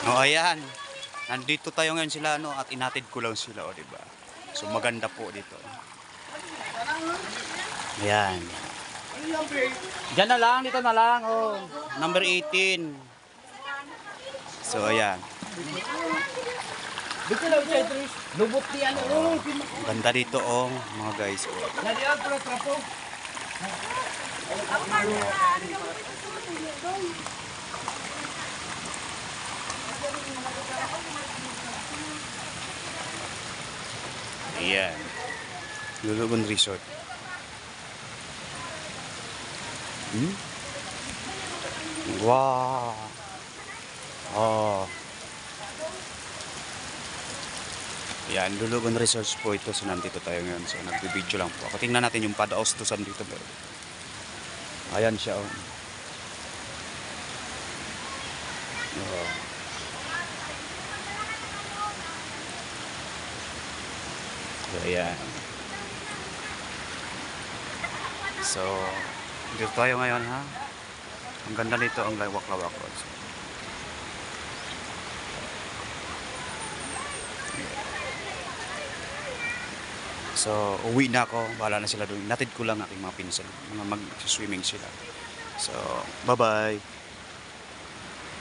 O ayan, nandito tayo ngayon sila no at inatid ko lang sila o diba. So maganda po dito. Ayan. Diyan na lang, dito na lang oh. Number 18. So ayan. Dito lang siya, Idris. Lubot di ano. Oh, Ganda dito oh mga guys. Dali ang pala trapo. Ayan. Lulugon Resort. Wow. Oh. Yan, Lulugon Resorts po ito. So, nandito tayo ngayon. So, nagbibideo lang po. Ako tingnan natin yung Padaos to San dito. Ayan siya. Oh. Oh. So, ayan. So, dito tayo ngayon ha. Ang ganda nito, ang lawak-lawak. So, uwi na ako. Bahala na sila doon. Natid ko lang aking mga pinsan. Mga mag-swimming sila. So, bye-bye.